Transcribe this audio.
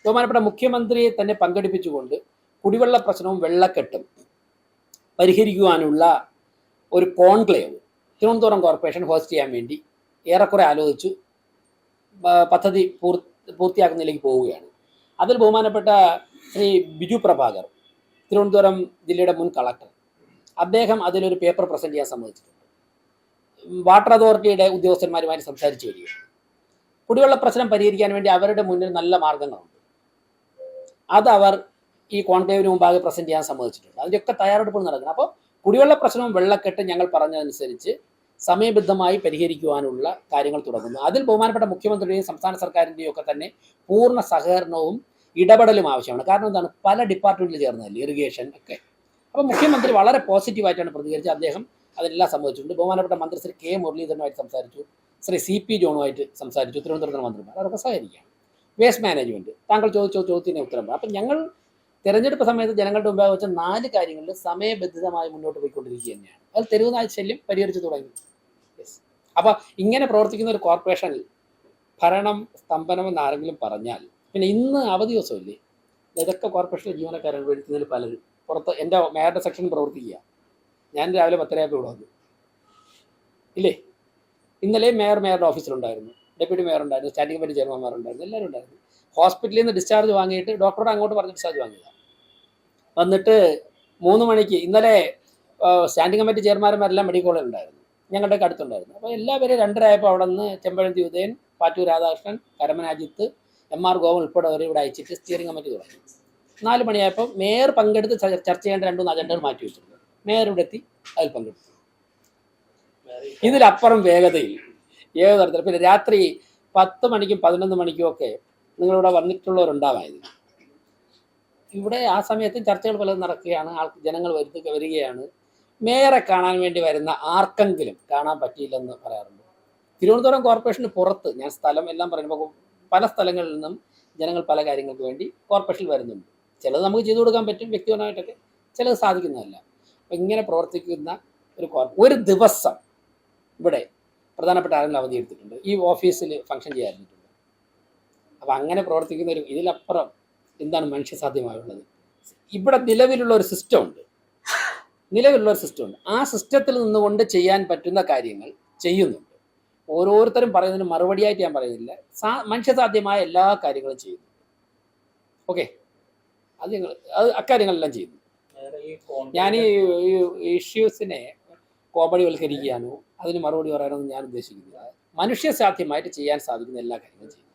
ബഹുമാനപ്പെട്ട മുഖ്യമന്ത്രിയെ തന്നെ പങ്കെടുപ്പിച്ചുകൊണ്ട് കുടിവെള്ള പ്രശ്നവും വെള്ളക്കെട്ടും പരിഹരിക്കുവാനുള്ള ഒരു കോൺക്ലേവ് തിരുവനന്തപുരം കോർപ്പറേഷൻ ഹോസ്റ്റ് ചെയ്യാൻ വേണ്ടി ഏറെക്കുറെ ആലോചിച്ചു പദ്ധതി പൂർത്തിയാക്കുന്നതിലേക്ക് പോവുകയാണ്. അതിൽ ബഹുമാനപ്പെട്ട ശ്രീ ബിജു പ്രഭാകർ, തിരുവനന്തപുരം ജില്ലയുടെ മുൻ കളക്ടർ, അദ്ദേഹം അതിലൊരു പേപ്പർ പ്രസൻറ്റ് ചെയ്യാൻ സമ്മതിച്ചിട്ടുണ്ട്. വാട്ടർ അതോറിറ്റിയുടെ ഉദ്യോഗസ്ഥന്മാരുമായി സംസാരിച്ചു വരികയാണ്. കുടിവെള്ള പ്രശ്നം പരിഹരിക്കാൻ വേണ്ടി അവരുടെ മുന്നിൽ നല്ല മാർഗങ്ങളുണ്ട്. അത് അവർ ഈ കോൺക്ലേവിന് മുമ്പാകെ പ്രസൻറ്റ് ചെയ്യാൻ സമ്മതിച്ചിട്ടുണ്ട്. അതിൻ്റെയൊക്കെ തയ്യാറെടുപ്പ് നടക്കണം. അപ്പോൾ കുടിവെള്ള പ്രശ്നവും വെള്ളക്കെട്ട് ഞങ്ങൾ പറഞ്ഞതനുസരിച്ച് സമയബദ്ധമായി പരിഹരിക്കുവാനുള്ള കാര്യങ്ങൾ തുടങ്ങുന്നു. അതിൽ ബഹുമാനപ്പെട്ട മുഖ്യമന്ത്രിയുടെയും സംസ്ഥാന സർക്കാരിൻ്റെയും ഒക്കെ തന്നെ പൂർണ്ണ സഹകരണവും ഇടപെടലും ആവശ്യമാണ്. കാരണം എന്താണ്, പല ഡിപ്പാർട്ട്മെൻറ്റിൽ ചേർന്നതല്ലേ, ഇറിഗേഷൻ ഒക്കെ. അപ്പോൾ മുഖ്യമന്ത്രി വളരെ പോസിറ്റീവായിട്ടാണ് പ്രതികരിച്ചത്. അദ്ദേഹം അതിനെല്ലാം സമ്മതിച്ചിട്ടുണ്ട്. ബഹുമാനപ്പെട്ട മന്ത്രി ശ്രീ കെ മുരളീധരനുമായിട്ട് സംസാരിച്ചു, ശ്രീ CP ജോണുമായിട്ട് സംസാരിച്ചു, തിരുവനന്തപുരത്തെ മന്ത്രിമാർ, അവരൊക്കെ സഹകരിക്കുകയാണ്. വേസ്റ്റ് മാനേജ്മെൻറ്റ്, താങ്കൾ ചോദിച്ച ചോദ്യത്തിന് ഉത്തരം. അപ്പം ഞങ്ങൾ തെരഞ്ഞെടുപ്പ് സമയത്ത് ജനങ്ങളുടെ മുമ്പാകെ വെച്ച 4 കാര്യങ്ങളിൽ സമയബന്ധിതമായി മുന്നോട്ട് പോയിക്കൊണ്ടിരിക്കുക തന്നെയാണ്. അത് തെരുവുനായ ശല്യം പരിഹരിച്ചു തുടങ്ങി. അപ്പോൾ ഇങ്ങനെ പ്രവർത്തിക്കുന്ന ഒരു കോർപ്പറേഷനിൽ ഭരണം സ്തംഭനമെന്ന് ആരെങ്കിലും പറഞ്ഞാൽ പിന്നെ ഇന്ന് അവധി ദിവസമില്ലേ, ഇതൊക്കെ കോർപ്പറേഷനിലെ ജീവനക്കാരാണ് വരുത്തുന്നതിൽ പലരും. പുറത്ത് എൻ്റെ മേയറുടെ സെക്ഷൻ പ്രവർത്തിക്കുക. ഞാൻ രാവിലെ 10:30 ഇവിടെ വന്നു ഇല്ലേ. ഇന്നലെ മേയറുടെ ഓഫീസിലുണ്ടായിരുന്നു, ഡെപ്യൂട്ടി മേയർ ഉണ്ടായിരുന്നു, സ്റ്റാൻഡിംഗ് കമ്മിറ്റി ചെയർമാൻമാരുണ്ടായിരുന്നു, എല്ലാവരും ഉണ്ടായിരുന്നു. ഹോസ്പിറ്റലിൽ നിന്ന് ഡിസ്ചാർജ് വാങ്ങിയിട്ട് ഡോക്ടറോട് അങ്ങോട്ട് പറഞ്ഞ് ഡിസ്ചാർജ് വാങ്ങിയതാണ്. വന്നിട്ട് 3 മണിക്ക് ഇന്നലെ സ്റ്റാൻഡിംഗ് കമ്മിറ്റി ചെയർമാന്മാരെല്ലാം മെഡിക്കൽ കോളേജിൽ ഉണ്ടായിരുന്നു, ഞങ്ങളുടെയൊക്കെ അടുത്തുണ്ടായിരുന്നു. അപ്പോൾ എല്ലാവരും 2:30 ആയപ്പോൾ അവിടെ നിന്ന് ചെമ്പഴന്തി ഉദയൻ, പാറ്റൂർ രാധാകൃഷ്ണൻ, കരമനാജിത്ത്, MR ഗോവൻ ഉൾപ്പെടെ അവർ ഇവിടെ അയച്ചിട്ട് സ്റ്റിയറിംഗ് കമ്മിറ്റി തുടങ്ങി. 4 മണിയായപ്പോൾ മേയർ പങ്കെടുത്ത് ചർച്ച ചെയ്യേണ്ട 2-3 അജണ്ടകൾ മാറ്റി വെച്ചിട്ടുണ്ട്. മേയർ ഇവിടെ എത്തി, അതിൽ പങ്കെടുത്തു. ഇതിലപ്പുറം വേഗതയിൽ ഏത് തരത്തിൽ പിന്നെ രാത്രി 10 മണിക്കും 11 മണിക്കും ഒക്കെ നിങ്ങളിവിടെ വന്നിട്ടുള്ളവരുണ്ടാവായത്. ഇവിടെ ആ സമയത്തും ചർച്ചകൾ പലതും നടക്കുകയാണ്, ജനങ്ങൾ വരികയാണ്. മേയറെ കാണാൻ വേണ്ടി വരുന്ന ആർക്കെങ്കിലും കാണാൻ പറ്റിയില്ലെന്ന് പറയാറുണ്ട്. തിരുവനന്തപുരം കോർപ്പറേഷന് പുറത്ത്, ഞാൻ സ്ഥലം എല്ലാം പറയുമ്പോൾ പല സ്ഥലങ്ങളിൽ നിന്നും ജനങ്ങൾ പല കാര്യങ്ങൾക്ക് വേണ്ടി കോർപ്പറേഷനിൽ വരുന്നുണ്ട്. ചിലത് നമുക്ക് ചെയ്തു കൊടുക്കാൻ പറ്റും വ്യക്തിപരമായിട്ടൊക്കെ, ചിലത് സാധിക്കുന്നതല്ല. അപ്പം ഇങ്ങനെ പ്രവർത്തിക്കുന്ന ഒരു ദിവസം ഇവിടെ പ്രധാനപ്പെട്ട ആരെങ്കിലും അവധി എടുത്തിട്ടുണ്ട്, ഈ ഓഫീസിൽ ഫംഗ്ഷൻ ചെയ്യാറുണ്ട്. അപ്പം അങ്ങനെ പ്രവർത്തിക്കുന്ന ഇതിലപ്പുറം എന്താണ് മനുഷ്യസാധ്യമായുള്ളത്? ഇവിടെ നിലവിലുള്ള ഒരു സിസ്റ്റം ഉണ്ട്. ആ സിസ്റ്റത്തിൽ നിന്നുകൊണ്ട് ചെയ്യാൻ പറ്റുന്ന കാര്യങ്ങൾ ചെയ്യുന്നുണ്ട്. ഓരോരുത്തരും പറയുന്നതിന് മറുപടിയായിട്ട് ഞാൻ പറയുന്നില്ല, മനുഷ്യസാധ്യമായ എല്ലാ കാര്യങ്ങളും ചെയ്യുന്നു. ഓക്കെ, അത് അക്കാര്യങ്ങളെല്ലാം ചെയ്യുന്നു. ഞാൻ ഈ ഇഷ്യൂസിനെ കോമഡിവൽക്കരിക്കാനോ അതിന് മറുപടി പറയാനൊന്നും ഞാൻ ഉദ്ദേശിക്കുന്നില്ല. മനുഷ്യസാധ്യമായിട്ട് ചെയ്യാൻ സാധിക്കുന്ന എല്ലാ കാര്യങ്ങളും ചെയ്യും.